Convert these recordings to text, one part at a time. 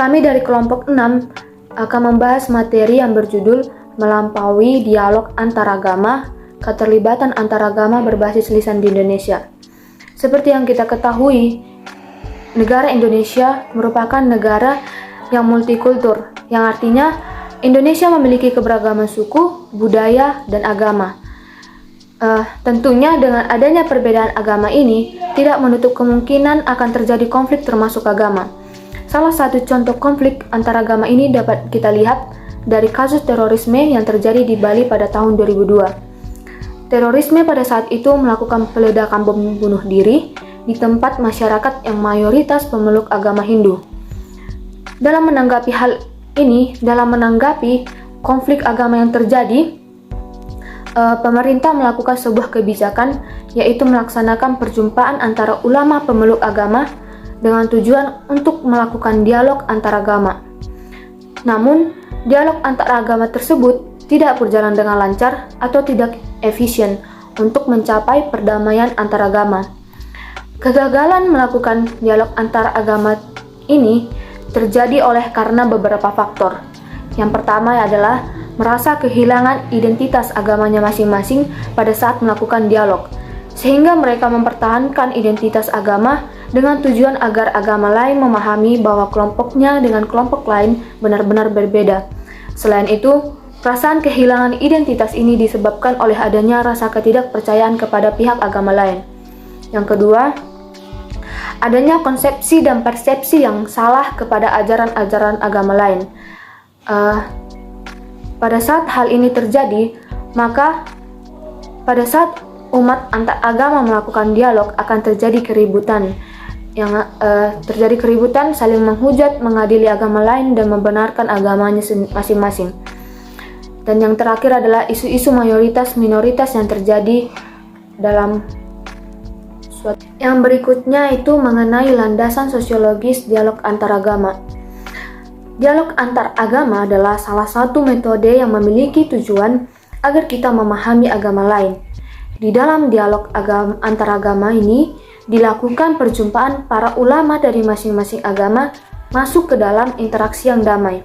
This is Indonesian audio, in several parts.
Kami dari kelompok 6 akan membahas materi yang berjudul Melampaui Dialog Antaragama, Keterlibatan Antaragama Berbasis Lisan di Indonesia. Seperti yang kita ketahui, negara Indonesia merupakan negara yang multikultur, yang artinya Indonesia memiliki keberagaman suku, budaya, dan agama. Tentunya dengan adanya perbedaan agama ini tidak menutup kemungkinan akan terjadi konflik termasuk agama. Salah satu contoh konflik antaragama ini dapat kita lihat dari kasus terorisme yang terjadi di Bali pada tahun 2002. Terorisme pada saat itu melakukan peledakan bom bunuh diri di tempat masyarakat yang mayoritas pemeluk agama Hindu. Dalam menanggapi hal ini, dalam menanggapi konflik agama yang terjadi, pemerintah melakukan sebuah kebijakan, yaitu melaksanakan perjumpaan antara ulama pemeluk agama dengan tujuan untuk melakukan dialog antaragama. Namun, dialog antaragama tersebut tidak berjalan dengan lancar atau tidak efisien untuk mencapai perdamaian antaragama. Kegagalan melakukan dialog antaragama ini terjadi karena beberapa faktor. Yang pertama adalah merasa kehilangan identitas agamanya masing-masing pada saat melakukan dialog, sehingga mereka mempertahankan identitas agama dengan tujuan agar agama lain memahami bahwa kelompoknya dengan kelompok lain benar-benar berbeda. Selain itu, perasaan kehilangan identitas ini disebabkan oleh adanya rasa ketidakpercayaan kepada pihak agama lain. Yang kedua, adanya konsepsi dan persepsi yang salah kepada ajaran-ajaran agama lain. Pada saat hal ini terjadi, maka pada saat umat antar agama melakukan dialog akan terjadi keributan. Terjadi keributan, saling menghujat, mengadili agama lain dan membenarkan agamanya masing-masing. Dan yang terakhir adalah isu-isu mayoritas-minoritas yang terjadi dalam suatu. Yang berikutnya itu mengenai landasan sosiologis dialog antaragama. Dialog antaragama adalah salah satu metode yang memiliki tujuan agar kita memahami agama lain. Di dalam dialog antaragama ini dilakukan perjumpaan para ulama dari masing-masing agama masuk ke dalam interaksi yang damai.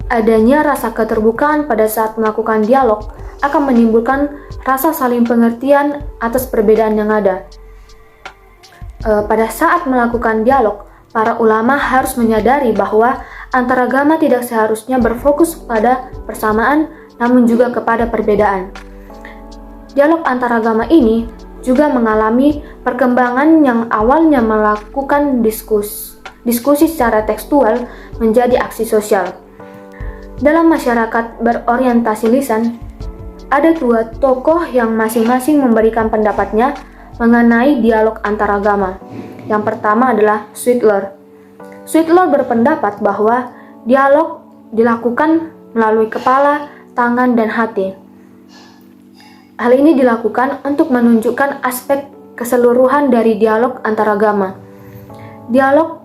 Adanya rasa keterbukaan pada saat melakukan dialog akan menimbulkan rasa saling pengertian atas perbedaan yang ada. Pada saat melakukan dialog, para ulama harus menyadari bahwa antaragama tidak seharusnya berfokus pada persamaan, namun juga kepada perbedaan. Dialog antaragama ini juga mengalami perkembangan yang awalnya melakukan diskusi secara tekstual menjadi aksi sosial. Dalam masyarakat berorientasi lisan, ada dua tokoh yang masing-masing memberikan pendapatnya mengenai dialog antaragama. Yang pertama adalah Sweetler. Sweetler berpendapat bahwa dialog dilakukan melalui kepala, tangan, dan hati. Hal ini dilakukan untuk menunjukkan aspek keseluruhan dari dialog antaragama. Dialog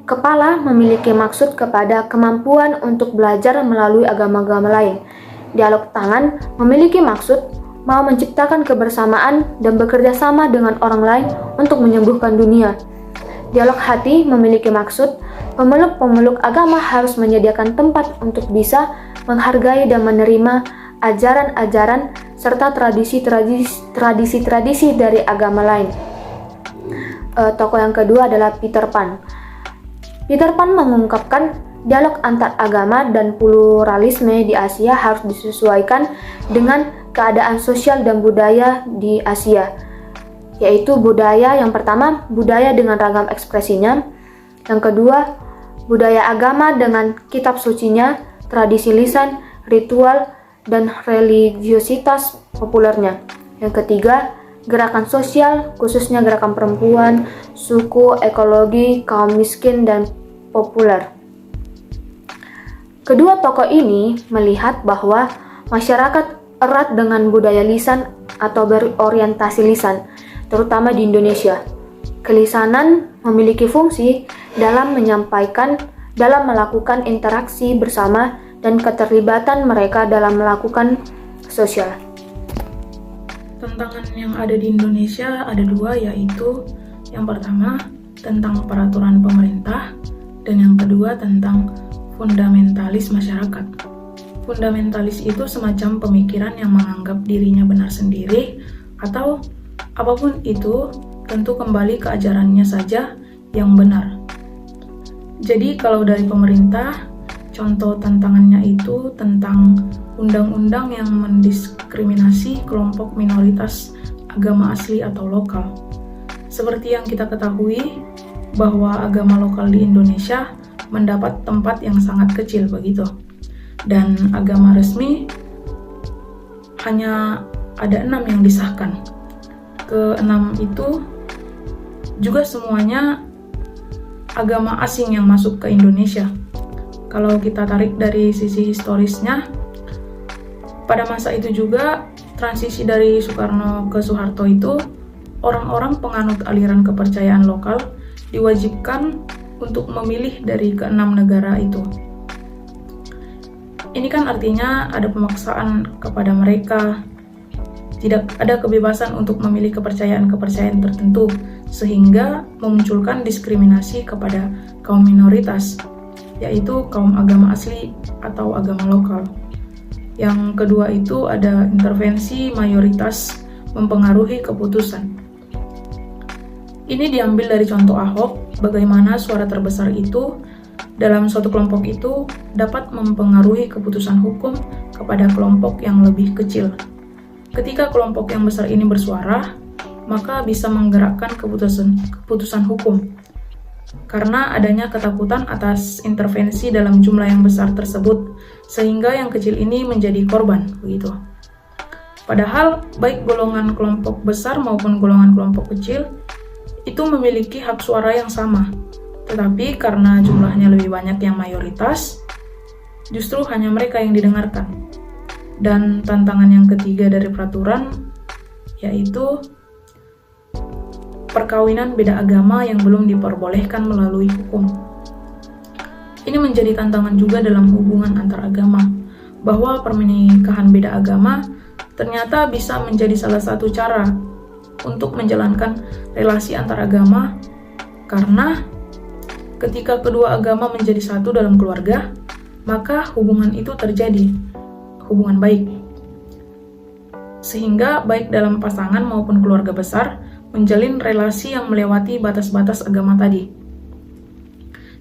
kepala memiliki maksud kepada kemampuan untuk belajar melalui agama-agama lain. Dialog tangan memiliki maksud mau menciptakan kebersamaan dan bekerja sama dengan orang lain untuk menyembuhkan dunia. Dialog hati memiliki maksud pemeluk-pemeluk agama harus menyediakan tempat untuk bisa menghargai dan menerima ajaran-ajaran serta tradisi-tradisi dari agama lain. Tokoh yang kedua adalah Peter Pan. Peter Pan mengungkapkan dialog antar agama dan pluralisme di Asia harus disesuaikan dengan keadaan sosial dan budaya di Asia, yaitu budaya yang pertama, budaya dengan ragam ekspresinya. Yang kedua, budaya agama dengan kitab sucinya, tradisi lisan, ritual, dan religiositas populernya. Yang ketiga, gerakan sosial, khususnya gerakan perempuan, suku, ekologi, kaum miskin, dan populer. Kedua tokoh ini melihat bahwa masyarakat erat dengan budaya lisan atau berorientasi lisan, terutama di Indonesia. Kelisanan memiliki fungsi dalam melakukan interaksi bersama dan keterlibatan mereka dalam melakukan sosial. Tantangan yang ada di Indonesia ada dua, yaitu yang pertama tentang peraturan pemerintah dan yang kedua tentang fundamentalis masyarakat. Fundamentalis itu semacam pemikiran yang menganggap dirinya benar sendiri, atau apapun itu tentu kembali ke ajarannya saja yang benar. Jadi kalau dari pemerintah, contoh tantangannya itu tentang undang-undang yang mendiskriminasi kelompok minoritas agama asli atau lokal. Seperti yang kita ketahui bahwa agama lokal di Indonesia mendapat tempat yang sangat kecil begitu. Dan agama resmi hanya ada 6 yang disahkan. Ke-6 itu juga semuanya agama asing yang masuk ke Indonesia. Kalau kita tarik dari sisi historisnya, pada masa itu juga transisi dari Soekarno ke Soeharto itu, orang-orang penganut aliran kepercayaan lokal diwajibkan untuk memilih dari ke-6 negara itu. Ini kan artinya ada pemaksaan kepada mereka, tidak ada kebebasan untuk memilih kepercayaan-kepercayaan tertentu, sehingga memunculkan diskriminasi kepada kaum minoritas, yaitu kaum agama asli atau agama lokal. Yang kedua itu ada intervensi mayoritas mempengaruhi keputusan. Ini diambil dari contoh Ahok, bagaimana suara terbesar itu dalam suatu kelompok itu dapat mempengaruhi keputusan hukum kepada kelompok yang lebih kecil. Ketika kelompok yang besar ini bersuara, maka bisa menggerakkan keputusan hukum. Karena adanya ketakutan atas intervensi dalam jumlah yang besar tersebut, sehingga yang kecil ini menjadi korban, begitu. Padahal baik golongan kelompok besar maupun golongan kelompok kecil itu memiliki hak suara yang sama. Tetapi karena jumlahnya lebih banyak yang mayoritas, justru hanya mereka yang didengarkan. Dan tantangan yang ketiga dari peraturan yaitu perkawinan beda agama yang belum diperbolehkan melalui hukum. Ini menjadi tantangan juga dalam hubungan antar agama, bahwa pernikahan beda agama ternyata bisa menjadi salah satu cara untuk menjalankan relasi antar agama, karena ketika kedua agama menjadi satu dalam keluarga, maka hubungan itu terjadi hubungan baik. Sehingga baik dalam pasangan maupun keluarga besar menjalin relasi yang melewati batas-batas agama tadi.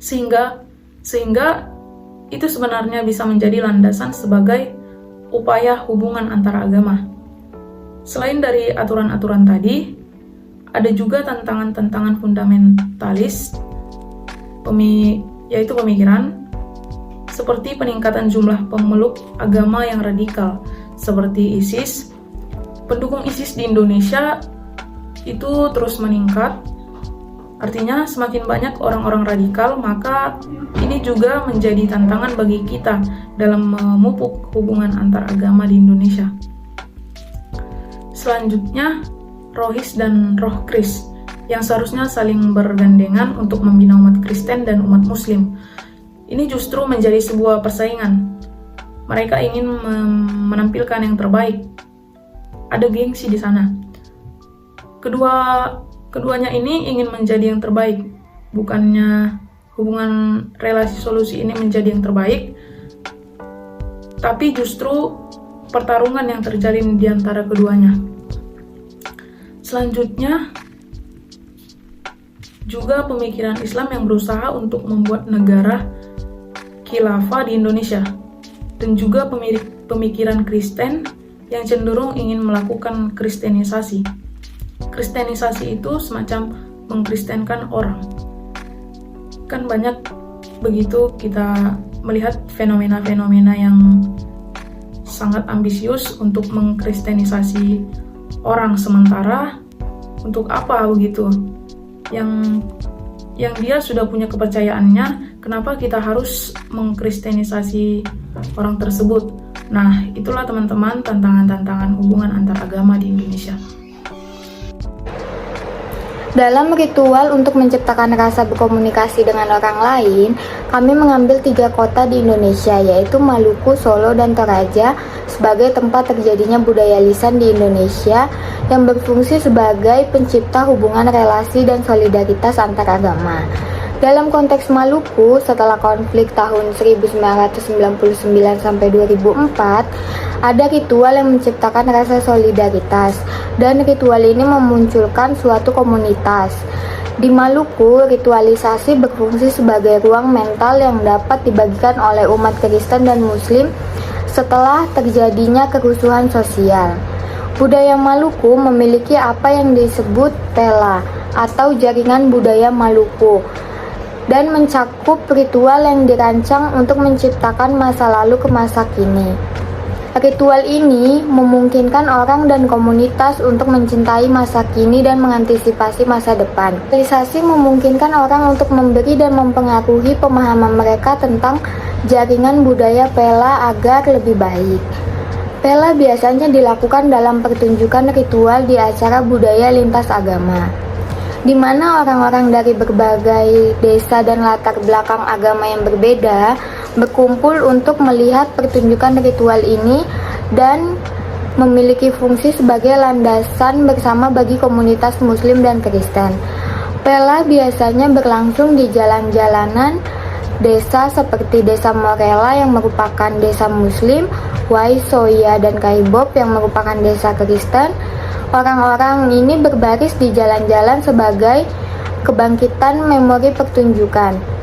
Sehingga itu sebenarnya bisa menjadi landasan sebagai upaya hubungan antara agama. Selain dari aturan-aturan tadi, ada juga tantangan-tantangan fundamentalis, yaitu pemikiran, seperti peningkatan jumlah pemeluk agama yang radikal, seperti ISIS. Pendukung ISIS di Indonesia itu terus meningkat, artinya semakin banyak orang-orang radikal, maka ini juga menjadi tantangan bagi kita dalam memupuk hubungan antar agama di Indonesia. Selanjutnya, Rohis dan Roh Kris, yang seharusnya saling bergandengan untuk membina umat Kristen dan umat Muslim. Ini justru menjadi sebuah persaingan. Mereka ingin menampilkan yang terbaik. Ada gengsi di sana. Keduanya ini ingin menjadi yang terbaik. Bukannya hubungan relasi solusi ini menjadi yang terbaik, tapi justru pertarungan yang terjalin di antara keduanya. Selanjutnya, juga pemikiran Islam yang berusaha untuk membuat negara khilafah di Indonesia, dan juga pemikiran Kristen yang cenderung ingin melakukan kristenisasi. Kristenisasi itu semacam mengkristenkan orang. Kan banyak begitu kita melihat fenomena-fenomena yang sangat ambisius untuk mengkristenisasi orang, sementara untuk apa begitu? Yang dia sudah punya kepercayaannya, kenapa kita harus mengkristenisasi orang tersebut? Nah, itulah teman-teman tantangan-tantangan hubungan antar agama di Indonesia. Dalam ritual untuk menciptakan rasa berkomunikasi dengan orang lain, kami mengambil 3 kota di Indonesia, yaitu Maluku, Solo, dan Toraja, sebagai tempat terjadinya budaya lisan di Indonesia yang berfungsi sebagai pencipta hubungan relasi dan solidaritas antar agama. Dalam konteks Maluku, setelah konflik tahun 1999 sampai 2004, ada ritual yang menciptakan rasa solidaritas, dan ritual ini memunculkan suatu komunitas. Di Maluku, ritualisasi berfungsi sebagai ruang mental yang dapat dibagikan oleh umat Kristen dan Muslim setelah terjadinya kerusuhan sosial. Budaya Maluku memiliki apa yang disebut pela atau jaringan budaya Maluku, dan mencakup ritual yang dirancang untuk menciptakan masa lalu ke masa kini. Ritual ini memungkinkan orang dan komunitas untuk mencintai masa kini dan mengantisipasi masa depan. Ritualisasi memungkinkan orang untuk memberi dan mempengaruhi pemahaman mereka tentang jaringan budaya pela agar lebih baik. Pela biasanya dilakukan dalam pertunjukan ritual di acara budaya lintas agama, di mana orang-orang dari berbagai desa dan latar belakang agama yang berbeda berkumpul untuk melihat pertunjukan ritual ini dan memiliki fungsi sebagai landasan bersama bagi komunitas Muslim dan Kristen. Pela biasanya berlangsung di jalan-jalanan desa seperti Desa Morela yang merupakan desa Muslim, Waisoya dan Kaibob yang merupakan desa Kristen. Orang-orang ini berbaris di jalan-jalan sebagai kebangkitan memori pertunjukan.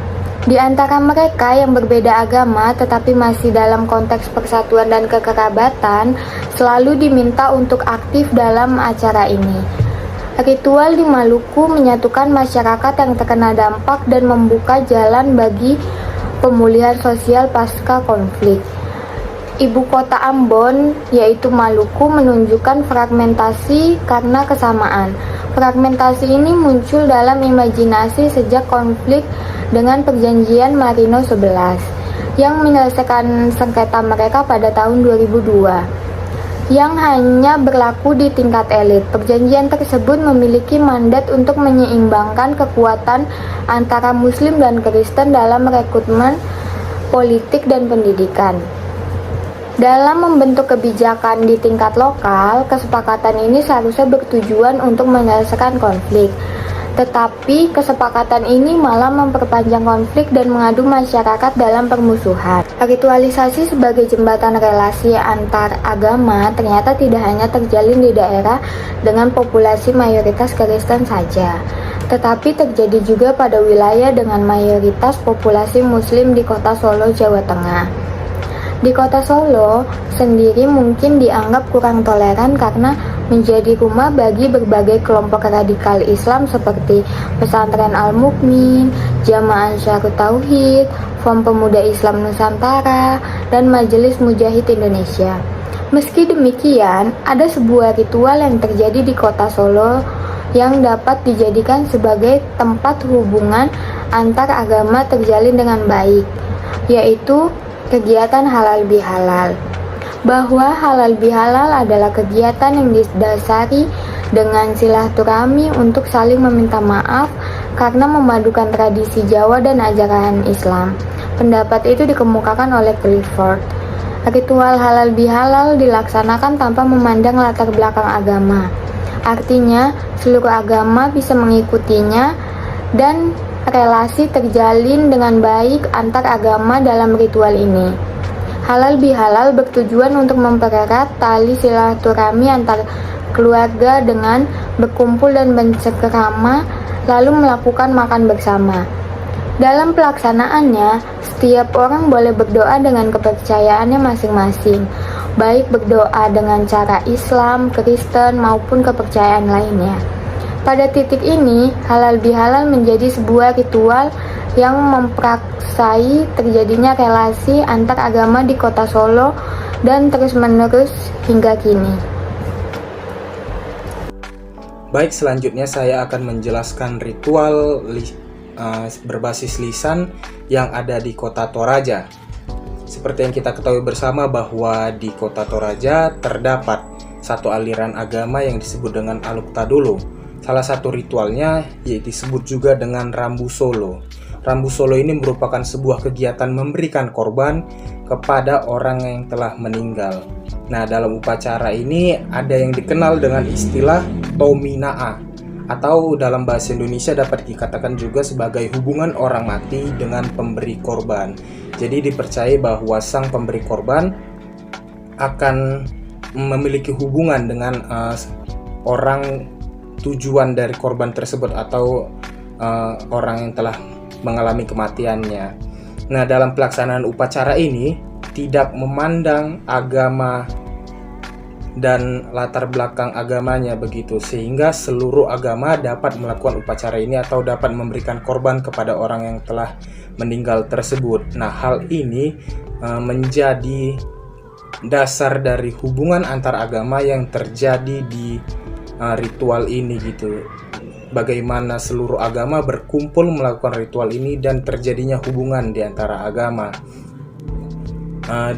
Di antara mereka yang berbeda agama tetapi masih dalam konteks persatuan dan kekerabatan, selalu diminta untuk aktif dalam acara ini. Ritual di Maluku menyatukan masyarakat yang terkena dampak dan membuka jalan bagi pemulihan sosial pasca konflik. Ibu kota Ambon, yaitu Maluku, menunjukkan fragmentasi karena kesamaan. Fragmentasi ini muncul dalam imajinasi sejak konflik dengan perjanjian Marino 11 yang menyelesaikan sengketa mereka pada tahun 2002 yang hanya berlaku di tingkat elit. Perjanjian tersebut memiliki mandat untuk menyeimbangkan kekuatan antara Muslim dan Kristen dalam rekrutmen politik dan pendidikan. Dalam membentuk kebijakan di tingkat lokal, kesepakatan ini seharusnya bertujuan untuk menyelesaikan konflik. Tetapi kesepakatan ini malah memperpanjang konflik dan mengadu masyarakat dalam permusuhan. Ritualisasi sebagai jembatan relasi antar agama ternyata tidak hanya terjalin di daerah dengan populasi mayoritas Kristen saja, tetapi terjadi juga pada wilayah dengan mayoritas populasi Muslim di kota Solo, Jawa Tengah. Di kota Solo sendiri mungkin dianggap kurang toleran karena menjadi rumah bagi berbagai kelompok radikal Islam seperti Pesantren Al-Mukmin, Jamaah Ansharut Tauhid, Front Pemuda Islam Nusantara, dan Majelis Mujahid Indonesia. Meski demikian, ada sebuah ritual yang terjadi di kota Solo yang dapat dijadikan sebagai tempat hubungan antar agama terjalin dengan baik, yaitu kegiatan halal bihalal. Bahwa halal bihalal adalah kegiatan yang didasari dengan silaturahmi untuk saling meminta maaf karena memadukan tradisi Jawa dan ajaran Islam. Pendapat itu dikemukakan oleh Clifford. Ritual halal bihalal dilaksanakan tanpa memandang latar belakang agama. Artinya, seluruh agama bisa mengikutinya dan relasi terjalin dengan baik antar agama dalam ritual ini. Halal bihalal bertujuan untuk mempererat tali silaturahmi antar keluarga dengan berkumpul dan bercengkerama lalu melakukan makan bersama. Dalam pelaksanaannya, setiap orang boleh berdoa dengan kepercayaannya masing-masing, baik berdoa dengan cara Islam, Kristen, maupun kepercayaan lainnya. Pada titik ini, halal bihalal menjadi sebuah ritual yang mempraksai terjadinya relasi antar agama di kota Solo dan terus-menerus hingga kini. Baik, selanjutnya saya akan menjelaskan ritual berbasis lisan yang ada di kota Toraja. Seperti yang kita ketahui bersama bahwa di kota Toraja terdapat satu aliran agama yang disebut dengan Aluk Tadulu. Salah satu ritualnya yaitu disebut juga dengan Rambu Solo. Rambu Solo ini merupakan sebuah kegiatan memberikan korban kepada orang yang telah meninggal. Nah, dalam upacara ini ada yang dikenal dengan istilah Tominaa atau dalam bahasa Indonesia dapat dikatakan juga sebagai hubungan orang mati dengan pemberi korban. Jadi dipercaya bahwa sang pemberi korban akan memiliki hubungan dengan orang tujuan dari korban tersebut atau orang yang telah mengalami kematiannya. Nah, dalam pelaksanaan upacara ini tidak memandang agama dan latar belakang agamanya begitu, sehingga seluruh agama dapat melakukan upacara ini atau dapat memberikan korban kepada orang yang telah meninggal tersebut. Nah, hal ini menjadi dasar dari hubungan antar agama yang terjadi di ritual ini gitu. Bagaimana seluruh agama berkumpul melakukan ritual ini dan terjadinya hubungan di antara agama.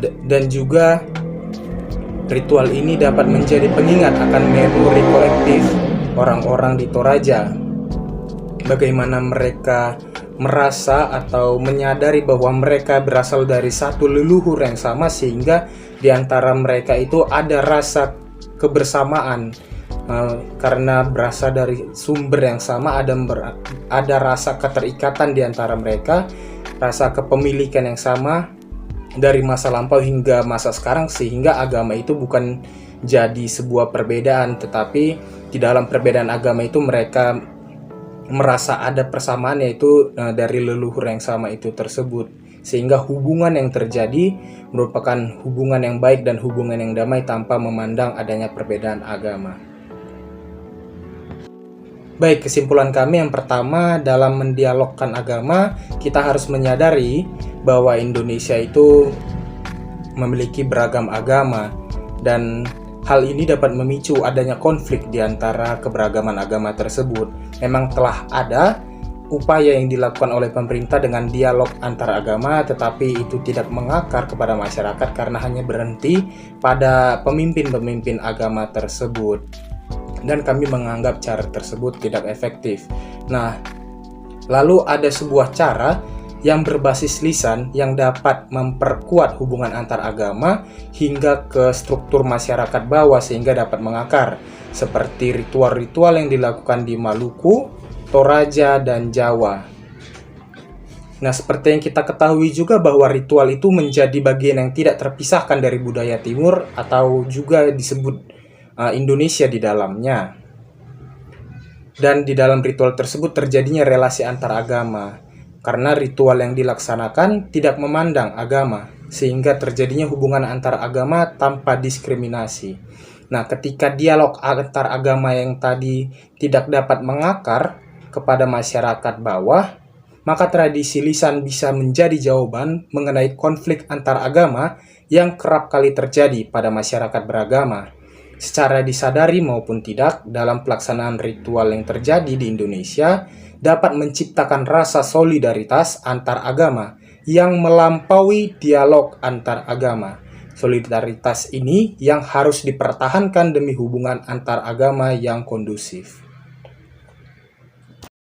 Dan juga ritual ini dapat menjadi pengingat akan memori kolektif orang-orang di Toraja. Bagaimana mereka merasa atau menyadari bahwa mereka berasal dari satu leluhur yang sama, sehingga di antara mereka itu ada rasa kebersamaan. Karena berasal dari sumber yang sama, ada rasa keterikatan di antara mereka, rasa kepemilikan yang sama dari masa lampau hingga masa sekarang, sehingga agama itu bukan jadi sebuah perbedaan, tetapi di dalam perbedaan agama itu mereka merasa ada persamaan, yaitu dari leluhur yang sama itu tersebut, sehingga hubungan yang terjadi merupakan hubungan yang baik dan hubungan yang damai tanpa memandang adanya perbedaan agama. Baik, kesimpulan kami yang pertama, dalam mendialogkan agama, kita harus menyadari bahwa Indonesia itu memiliki beragam agama, dan hal ini dapat memicu adanya konflik di antara keberagaman agama tersebut. Memang telah ada upaya yang dilakukan oleh pemerintah dengan dialog antar agama, tetapi itu tidak mengakar kepada masyarakat karena hanya berhenti pada pemimpin-pemimpin agama tersebut. Dan kami menganggap cara tersebut tidak efektif. Nah, lalu ada sebuah cara yang berbasis lisan yang dapat memperkuat hubungan antar agama hingga ke struktur masyarakat bawah sehingga dapat mengakar, seperti ritual-ritual yang dilakukan di Maluku, Toraja, dan Jawa. Nah, seperti yang kita ketahui juga bahwa ritual itu menjadi bagian yang tidak terpisahkan dari budaya Timur atau juga disebut Indonesia di dalamnya. Dan di dalam ritual tersebut terjadinya relasi antar agama, karena ritual yang dilaksanakan tidak memandang agama, sehingga terjadinya hubungan antar agama tanpa diskriminasi. Nah, ketika dialog antar agama yang tadi tidak dapat mengakar kepada masyarakat bawah, maka tradisi lisan bisa menjadi jawaban mengenai konflik antar agama yang kerap kali terjadi pada masyarakat beragama. Secara disadari maupun tidak, dalam pelaksanaan ritual yang terjadi di Indonesia dapat menciptakan rasa solidaritas antar agama yang melampaui dialog antar agama. Solidaritas ini yang harus dipertahankan demi hubungan antar agama yang kondusif.